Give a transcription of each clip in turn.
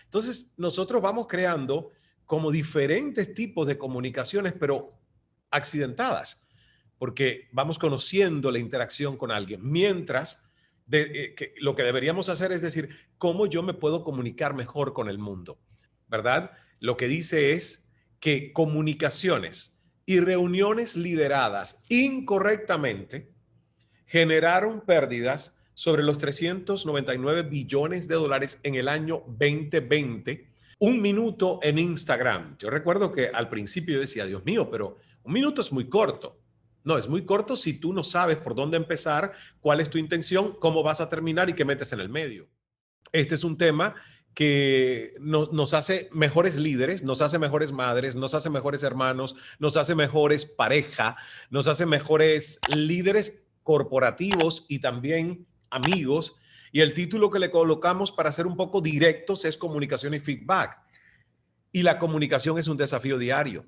Entonces, nosotros vamos creando como diferentes tipos de comunicaciones, pero accidentadas, porque vamos conociendo la interacción con alguien, mientras que lo que deberíamos hacer es decir, ¿cómo yo me puedo comunicar mejor con el mundo? ¿Verdad? Lo que dice es que comunicaciones y reuniones lideradas incorrectamente generaron pérdidas sobre los 399 billones de dólares en el año 2020. Un minuto en Instagram. Yo recuerdo que al principio yo decía, Dios mío, pero un minuto es muy corto. No, es muy corto si tú no sabes por dónde empezar, cuál es tu intención, cómo vas a terminar y qué metes en el medio. Este es un tema que nos hace mejores líderes, nos hace mejores madres, nos hace mejores hermanos, nos hace mejores pareja, nos hace mejores líderes corporativos y también amigos. Y el título que le colocamos para ser un poco directos es comunicación y feedback. Y la comunicación es un desafío diario,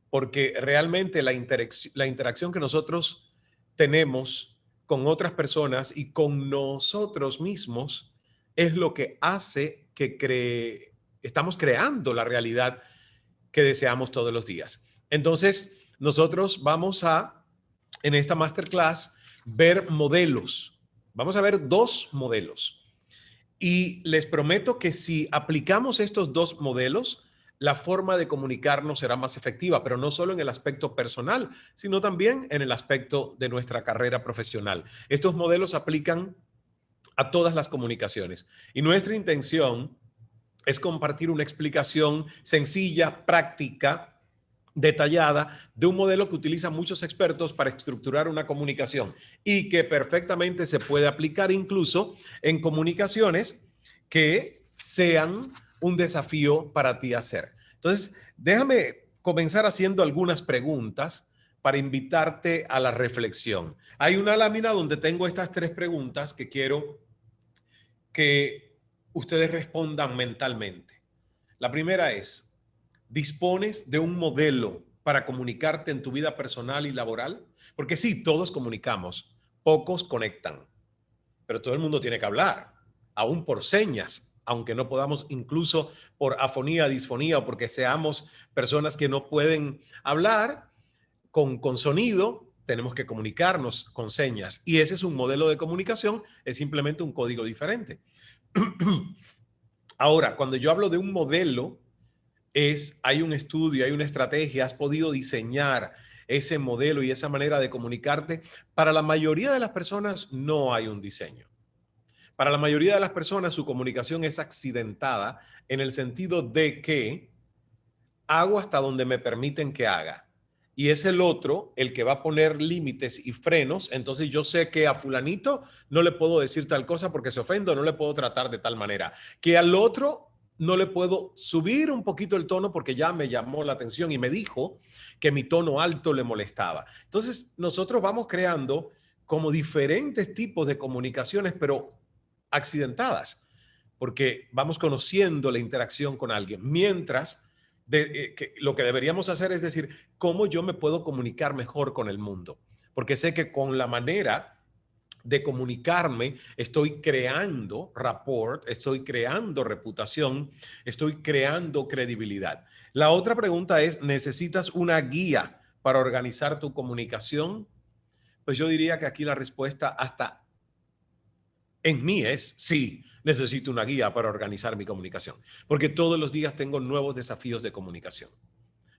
porque realmente la interacción que nosotros tenemos con otras personas y con nosotros mismos es lo que hace que estamos creando la realidad que deseamos todos los días. Entonces, nosotros vamos a, en esta masterclass, ver modelos. Vamos a ver 2 modelos. Y les prometo que si aplicamos estos 2 modelos, la forma de comunicarnos será más efectiva, pero no solo en el aspecto personal, sino también en el aspecto de nuestra carrera profesional. Estos modelos aplican a todas las comunicaciones y nuestra intención es compartir una explicación sencilla, práctica, detallada de un modelo que utilizan muchos expertos para estructurar una comunicación y que perfectamente se puede aplicar incluso en comunicaciones que sean un desafío para ti hacer. Entonces, déjame comenzar haciendo algunas preguntas para invitarte a la reflexión. Hay una lámina donde tengo estas 3 preguntas que quiero que ustedes respondan mentalmente. La primera es, ¿dispones de un modelo para comunicarte en tu vida personal y laboral? Porque sí, todos comunicamos, pocos conectan, pero todo el mundo tiene que hablar, aún por señas, aunque no podamos incluso por afonía, disfonía o porque seamos personas que no pueden hablar con sonido, tenemos que comunicarnos con señas. Y ese es un modelo de comunicación, es simplemente un código diferente. Ahora, cuando yo hablo de un modelo, hay un estudio, hay una estrategia, has podido diseñar ese modelo y esa manera de comunicarte. Para la mayoría de las personas no hay un diseño. Para la mayoría de las personas su comunicación es accidentada en el sentido de que hago hasta donde me permiten que haga. Y es el otro el que va a poner límites y frenos. Entonces yo sé que a fulanito no le puedo decir tal cosa porque se ofende, no le puedo tratar de tal manera. Que al otro no le puedo subir un poquito el tono porque ya me llamó la atención y me dijo que mi tono alto le molestaba. Entonces nosotros vamos creando como diferentes tipos de comunicaciones, pero accidentadas, porque vamos conociendo la interacción con alguien, mientras que lo que deberíamos hacer es decir, ¿cómo yo me puedo comunicar mejor con el mundo? Porque sé que con la manera de comunicarme estoy creando rapport, estoy creando reputación, estoy creando credibilidad. La otra pregunta es, ¿necesitas una guía para organizar tu comunicación? Pues yo diría que aquí la respuesta hasta en mí es sí, necesito una guía para organizar mi comunicación, porque todos los días tengo nuevos desafíos de comunicación.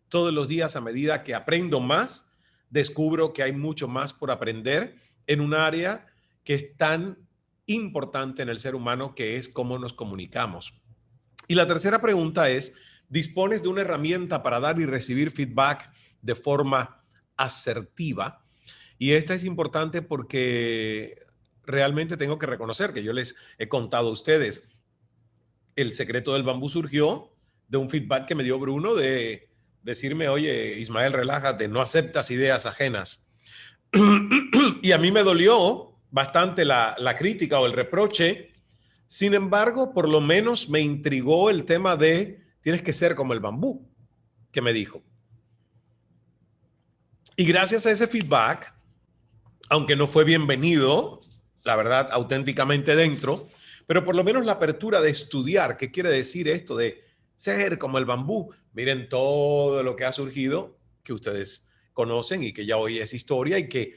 Todos los días, a medida que aprendo más, descubro que hay mucho más por aprender en un área que es tan importante en el ser humano, que es cómo nos comunicamos. Y la tercera pregunta es, ¿dispones de una herramienta para dar y recibir feedback de forma asertiva? Y esta es importante porque realmente tengo que reconocer que yo les he contado a ustedes, el secreto del bambú surgió de un feedback que me dio Bruno de decirme, oye, Ismael, relájate, no aceptas ideas ajenas. Y a mí me dolió bastante la crítica o el reproche. Sin embargo, por lo menos me intrigó el tema de tienes que ser como el bambú, que me dijo. Y gracias a ese feedback, aunque no fue bienvenido, la verdad, auténticamente dentro, pero por lo menos la apertura de estudiar qué quiere decir esto de ser como el bambú. Miren todo lo que ha surgido, que ustedes conocen y que ya hoy es historia y que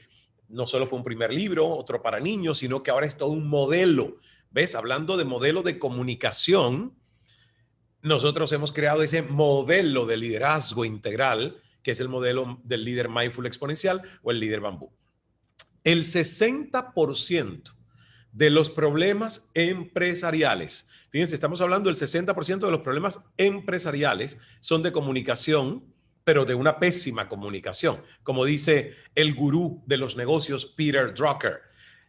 no solo fue un primer libro, otro para niños, sino que ahora es todo un modelo. ¿Ves? Hablando de modelo de comunicación, nosotros hemos creado ese modelo de liderazgo integral, que es el modelo del líder mindful exponencial o el líder bambú. El 60% de los problemas empresariales, fíjense, estamos hablando del 60% de los problemas empresariales son de comunicación, pero de una pésima comunicación, como dice el gurú de los negocios, Peter Drucker.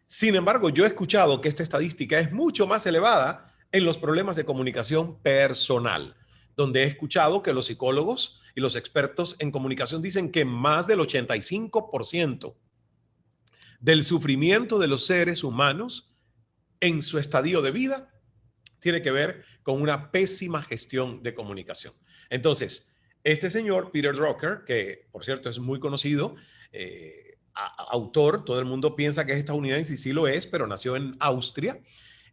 Sin embargo, yo he escuchado que esta estadística es mucho más elevada en los problemas de comunicación personal, donde he escuchado que los psicólogos y los expertos en comunicación dicen que más del 85% del sufrimiento de los seres humanos en su estadio de vida tiene que ver con una pésima gestión de comunicación. Entonces, este señor, Peter Drucker, que por cierto es muy conocido, autor, todo el mundo piensa que es estadounidense y sí lo es, pero nació en Austria.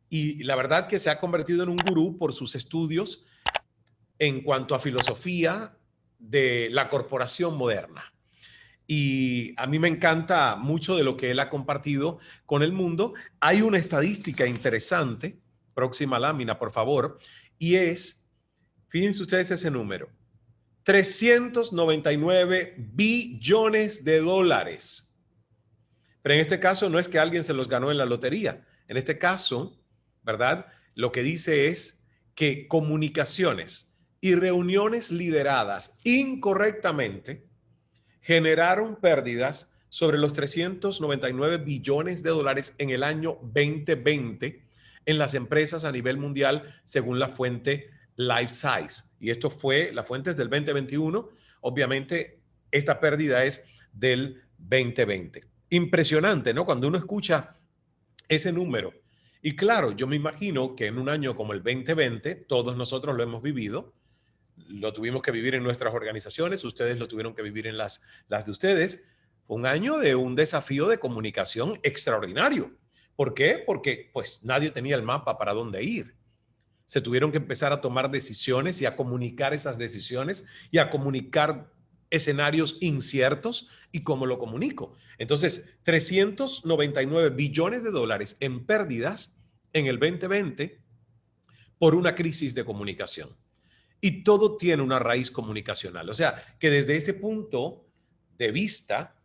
Y la verdad que se ha convertido en un gurú por sus estudios en cuanto a filosofía de la corporación moderna. Y a mí me encanta mucho de lo que él ha compartido con el mundo. Hay una estadística interesante, próxima lámina, por favor, y es, fíjense ustedes ese número, 399 billones de dólares. Pero en este caso no es que alguien se los ganó en la lotería. En este caso, ¿verdad? Lo que dice es que comunicaciones y reuniones lideradas incorrectamente generaron pérdidas sobre los 399 billones de dólares en el año 2020 en las empresas a nivel mundial, según la fuente LifeSize. Y esto fue, la fuente es del 2021. Obviamente, esta pérdida es del 2020. Impresionante, ¿no? Cuando uno escucha ese número. Y claro, yo me imagino que en un año como el 2020, todos nosotros lo hemos vivido, lo tuvimos que vivir en nuestras organizaciones, ustedes lo tuvieron que vivir en las de ustedes. Fue un año de un desafío de comunicación extraordinario. ¿Por qué? Porque pues nadie tenía el mapa para dónde ir. Se tuvieron que empezar a tomar decisiones y a comunicar esas decisiones y a comunicar escenarios inciertos y cómo lo comunico. Entonces, 399 billones de dólares en pérdidas en el 2020 por una crisis de comunicación. Y todo tiene una raíz comunicacional. O sea, que desde este punto de vista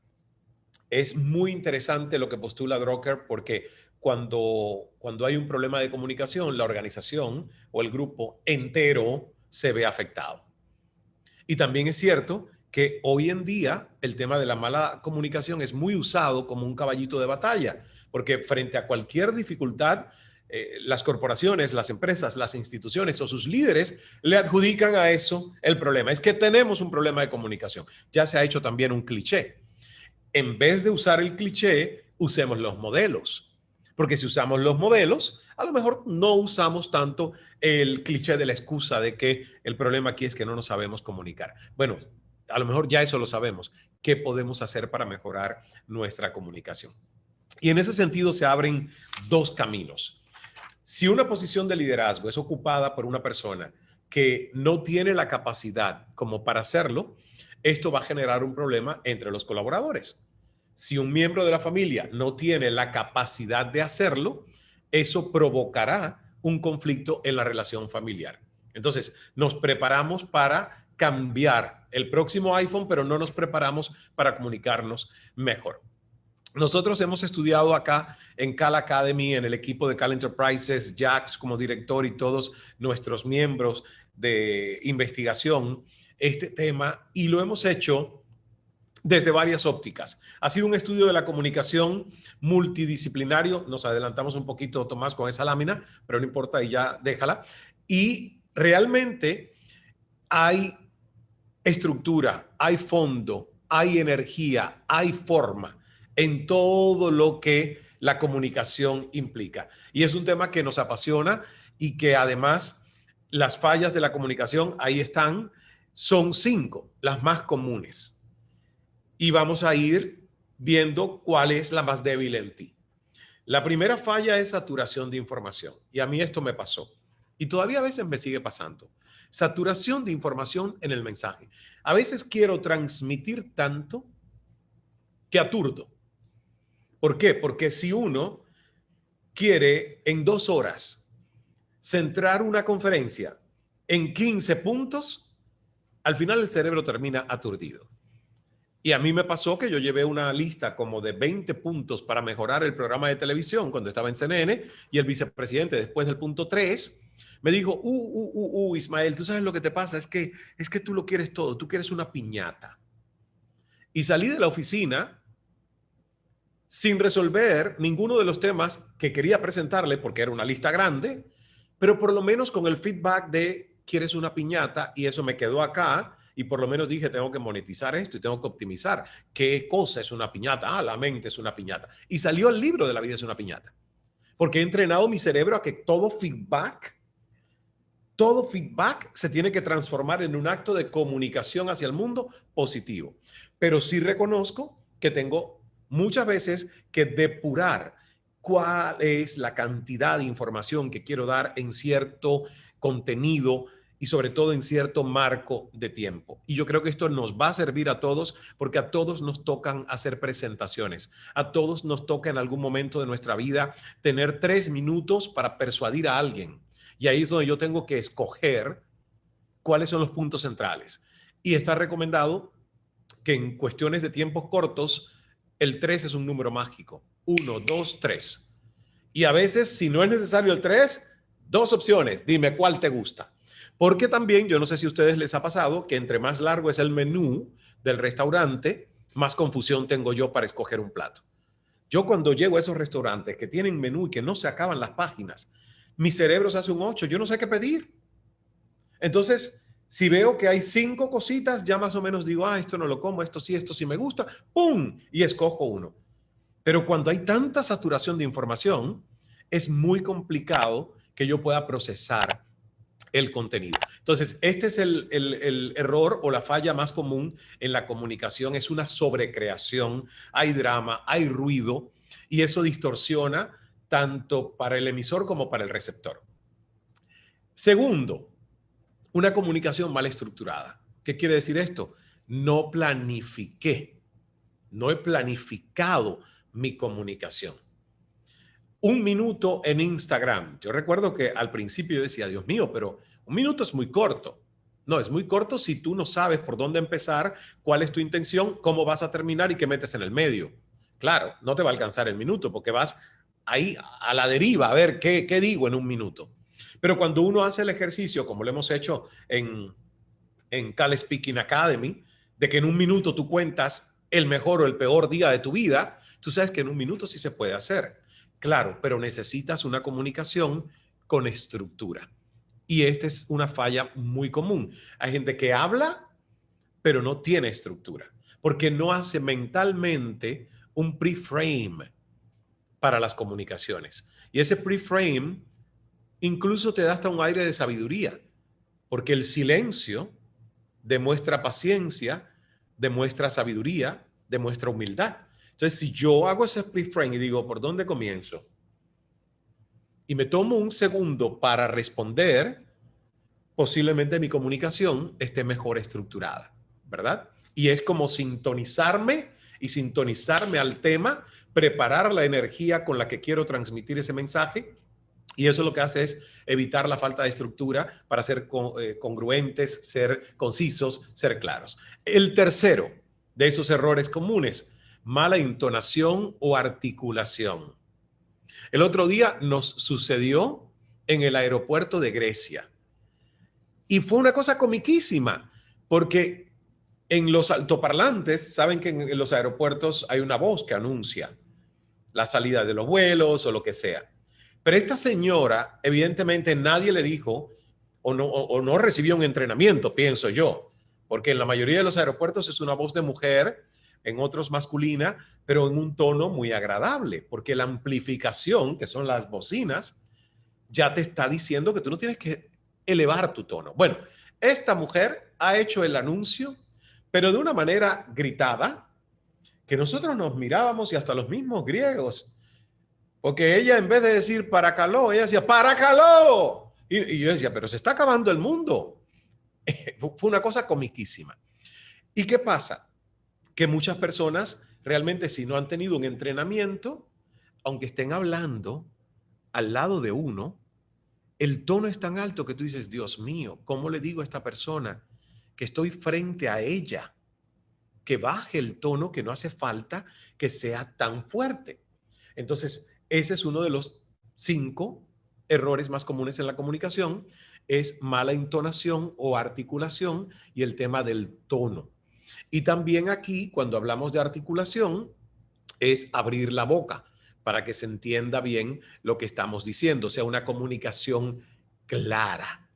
es muy interesante lo que postula Drucker, porque cuando hay un problema de comunicación, la organización o el grupo entero se ve afectado. Y también es cierto que hoy en día el tema de la mala comunicación es muy usado como un caballito de batalla, porque frente a cualquier dificultad, las corporaciones, las empresas, las instituciones o sus líderes le adjudican a eso el problema. Es que tenemos un problema de comunicación. Ya se ha hecho también un cliché. En vez de usar el cliché, usemos los modelos. Porque si usamos los modelos, a lo mejor no usamos tanto el cliché de la excusa de que el problema aquí es que no nos sabemos comunicar. Bueno, a lo mejor ya eso lo sabemos. ¿Qué podemos hacer para mejorar nuestra comunicación? Y en ese sentido se abren dos caminos. Si una posición de liderazgo es ocupada por una persona que no tiene la capacidad como para hacerlo, esto va a generar un problema entre los colaboradores. Si un miembro de la familia no tiene la capacidad de hacerlo, eso provocará un conflicto en la relación familiar. Entonces, nos preparamos para cambiar el próximo iPhone, pero no nos preparamos para comunicarnos mejor. Nosotros hemos estudiado acá en Cal Academy, en el equipo de Cal Enterprises, Jax como director y todos nuestros miembros de investigación, este tema, y lo hemos hecho desde varias ópticas. Ha sido un estudio de la comunicación multidisciplinario. Nos adelantamos un poquito, Tomás, con esa lámina, pero no importa y ya déjala. Y realmente hay estructura, hay fondo, hay energía, hay forma en todo lo que la comunicación implica. Y es un tema que nos apasiona y que además las fallas de la comunicación, ahí están, son 5, las más comunes. Y vamos a ir viendo cuál es la más débil en ti. La primera falla es saturación de información. Y a mí esto me pasó. Y todavía a veces me sigue pasando. Saturación de información en el mensaje. A veces quiero transmitir tanto que aturdo. ¿Por qué? Porque si uno quiere en 2 horas centrar una conferencia en 15 puntos, al final el cerebro termina aturdido. Y a mí me pasó que yo llevé una lista como de 20 puntos para mejorar el programa de televisión cuando estaba en CNN, y el vicepresidente, después del punto 3, me dijo, Ismael, tú sabes lo que te pasa, es que tú lo quieres todo, tú quieres una piñata. Y salí de la oficina sin resolver ninguno de los temas que quería presentarle, porque era una lista grande, pero por lo menos con el feedback de quieres una piñata, y eso me quedó acá. Y por lo menos dije, tengo que monetizar esto y tengo que optimizar. ¿Qué cosa es una piñata? La mente es una piñata. Y salió el libro de La vida es una piñata. Porque he entrenado mi cerebro a que todo feedback se tiene que transformar en un acto de comunicación hacia el mundo positivo. Pero sí reconozco que tengo muchas veces que depurar cuál es la cantidad de información que quiero dar en cierto contenido y sobre todo en cierto marco de tiempo. Y yo creo que esto nos va a servir a todos, porque a todos nos tocan hacer presentaciones, a todos nos toca en algún momento de nuestra vida tener 3 minutos para persuadir a alguien. Y ahí es donde yo tengo que escoger cuáles son los puntos centrales. Y está recomendado que en cuestiones de tiempos cortos, el 3 es un número mágico. 1, 2, 3. Y a veces, si no es necesario el 3, 2 opciones. Dime cuál te gusta. Porque también, yo no sé si a ustedes les ha pasado, que entre más largo es el menú del restaurante, más confusión tengo yo para escoger un plato. Yo cuando llego a esos restaurantes que tienen menú y que no se acaban las páginas, mi cerebro se hace un 8, yo no sé qué pedir. Entonces, si veo que hay 5 cositas, ya más o menos digo, esto no lo como, esto sí me gusta, ¡pum! Y escojo uno. Pero cuando hay tanta saturación de información, es muy complicado que yo pueda procesar el contenido. Entonces, este es el error o la falla más común en la comunicación, es una sobrecreación, hay drama, hay ruido, y eso distorsiona tanto para el emisor como para el receptor. Segundo, una comunicación mal estructurada. ¿Qué quiere decir esto? No planifiqué, no he planificado mi comunicación. 1 minuto en Instagram. Yo recuerdo que al principio yo decía, Dios mío, pero 1 minuto es muy corto. No, es muy corto si tú no sabes por dónde empezar, cuál es tu intención, cómo vas a terminar y qué metes en el medio. Claro, no te va a alcanzar el minuto porque vas ahí a la deriva a ver qué digo en 1 minuto. Pero cuando uno hace el ejercicio, como lo hemos hecho en Cal Speaking Academy, de que en 1 minuto tú cuentas el mejor o el peor día de tu vida, tú sabes que en 1 minuto sí se puede hacer. Claro, pero necesitas una comunicación con estructura. Y esta es una falla muy común. Hay gente que habla, pero no tiene estructura, porque no hace mentalmente un pre-frame para las comunicaciones. Y ese pre-frame incluso te da hasta un aire de sabiduría, porque el silencio demuestra paciencia, demuestra sabiduría, demuestra humildad. Entonces, si yo hago ese pre-frame y digo, ¿por dónde comienzo? Y me tomo 1 segundo para responder, posiblemente mi comunicación esté mejor estructurada, ¿verdad? Y es como sintonizarme al tema, preparar la energía con la que quiero transmitir ese mensaje. Y eso lo que hace es evitar la falta de estructura para ser congruentes, ser concisos, ser claros. El tercero de esos errores comunes, mala entonación o articulación. El otro día nos sucedió en el aeropuerto de Grecia. Y fue una cosa comiquísima, porque en los altoparlantes, saben que en los aeropuertos hay una voz que anuncia la salida de los vuelos o lo que sea. Pero esta señora, evidentemente nadie le dijo o no recibió un entrenamiento, pienso yo, porque en la mayoría de los aeropuertos es una voz de mujer, en otros masculina, pero en un tono muy agradable, porque la amplificación, que son las bocinas, ya te está diciendo que tú no tienes que elevar tu tono. Bueno, esta mujer ha hecho el anuncio, pero de una manera gritada, que nosotros nos mirábamos y hasta los mismos griegos, Porque ella, en vez de decir para caló, ella decía para caló. Y yo decía, pero se está acabando el mundo. Fue una cosa comiquísima. ¿Y qué pasa? Que muchas personas realmente, si no han tenido un entrenamiento, aunque estén hablando al lado de uno, el tono es tan alto que tú dices, Dios mío, ¿cómo le digo a esta persona que estoy frente a ella que baje el tono, que no hace falta que sea tan fuerte? Entonces, ese es uno de los 5 errores más comunes en la comunicación, es mala entonación o articulación y el tema del tono. Y también aquí, cuando hablamos de articulación, es abrir la boca para que se entienda bien lo que estamos diciendo, o sea, una comunicación clara,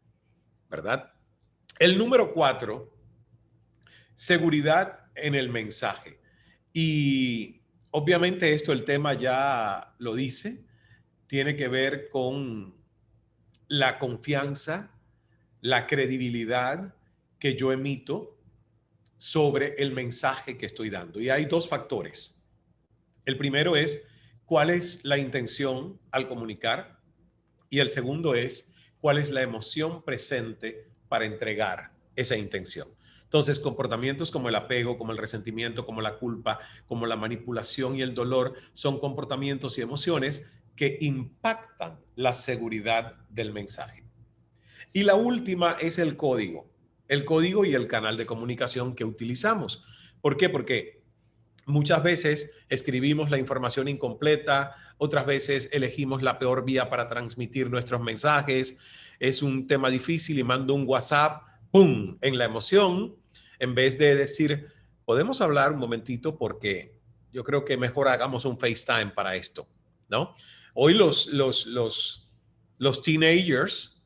¿verdad? El número 4, seguridad en el mensaje. Y obviamente esto, el tema ya lo dice, tiene que ver con la confianza, la credibilidad que yo emito sobre el mensaje que estoy dando. Y hay 2 factores. El primero es cuál es la intención al comunicar y el segundo es cuál es la emoción presente para entregar esa intención. Entonces, comportamientos como el apego, como el resentimiento, como la culpa, como la manipulación y el dolor son comportamientos y emociones que impactan la seguridad del mensaje. Y la última es el código y el canal de comunicación que utilizamos. ¿Por qué? Porque muchas veces escribimos la información incompleta, otras veces elegimos la peor vía para transmitir nuestros mensajes. Es un tema difícil y mando un WhatsApp, ¡pum!, en la emoción, en vez de decir, podemos hablar un momentito porque yo creo que mejor hagamos un FaceTime para esto, ¿no? Hoy los teenagers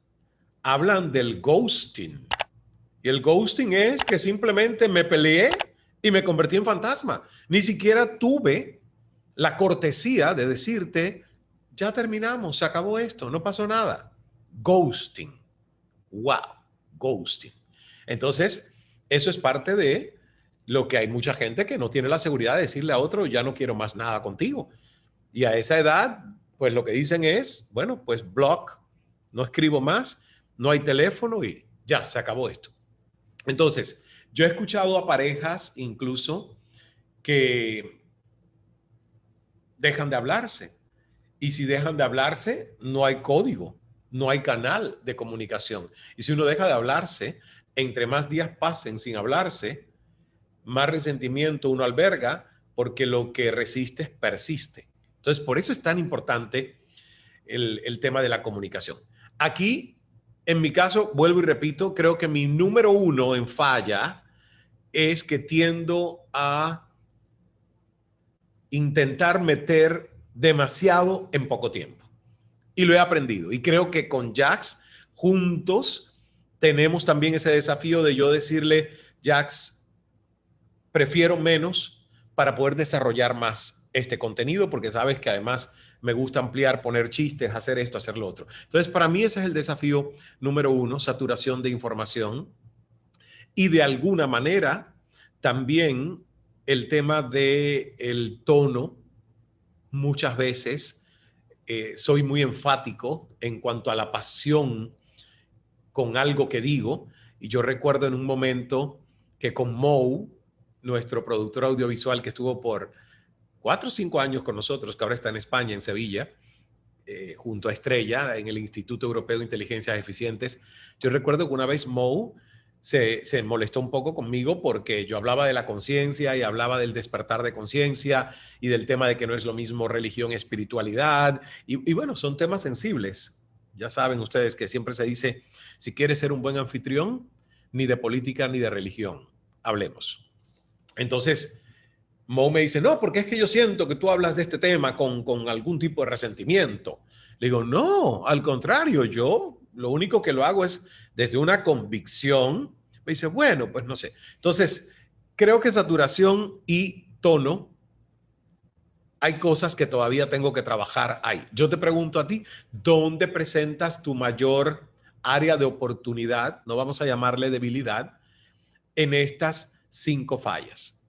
hablan del ghosting. Y el ghosting es que simplemente me peleé y me convertí en fantasma. Ni siquiera tuve la cortesía de decirte, ya terminamos, se acabó esto, no pasó nada. Ghosting. Wow, ghosting. Entonces, eso es parte de lo que hay mucha gente que no tiene la seguridad de decirle a otro, ya no quiero más nada contigo. Y a esa edad, pues lo que dicen es, bueno, pues block, no escribo más, no hay teléfono y ya, se acabó esto. Entonces, yo he escuchado a parejas incluso que dejan de hablarse. Y si dejan de hablarse, no hay código, no hay canal de comunicación. Y si uno deja de hablarse, entre más días pasen sin hablarse, más resentimiento uno alberga porque lo que resiste persiste. Entonces, por eso es tan importante el tema de la comunicación. Aquí, en mi caso, vuelvo y repito, creo que mi número 1 en falla es que tiendo a intentar meter demasiado en poco tiempo. Y lo he aprendido. Y creo que con Jax, juntos, tenemos también ese desafío de yo decirle, Jax, prefiero menos para poder desarrollar más este contenido, porque sabes que además me gusta ampliar, poner chistes, hacer esto, hacer lo otro. Entonces, para mí ese es el desafío número 1, saturación de información. Y de alguna manera, también el tema del tono, muchas veces soy muy enfático en cuanto a la pasión con algo que digo. Y yo recuerdo en un momento que con Mo, nuestro productor audiovisual que estuvo por 4 o 5 años con nosotros, que ahora está en España, en Sevilla, junto a Estrella, en el Instituto Europeo de Inteligencias Eficientes. Yo recuerdo que una vez Mo se molestó un poco conmigo porque yo hablaba de la conciencia y hablaba del despertar de conciencia y del tema de que no es lo mismo religión y espiritualidad. Y bueno, son temas sensibles. Ya saben ustedes que siempre se dice, si quieres ser un buen anfitrión, ni de política ni de religión, hablemos. Entonces, Mo me dice, no, porque es que yo siento que tú hablas de este tema con algún tipo de resentimiento. Le digo, no, al contrario, yo lo único que lo hago es desde una convicción. Me dice, bueno, pues no sé. Entonces, creo que saturación y tono, hay cosas que todavía tengo que trabajar ahí. Yo te pregunto a ti, ¿dónde presentas tu mayor área de oportunidad? No vamos a llamarle debilidad en estas 5 fallas.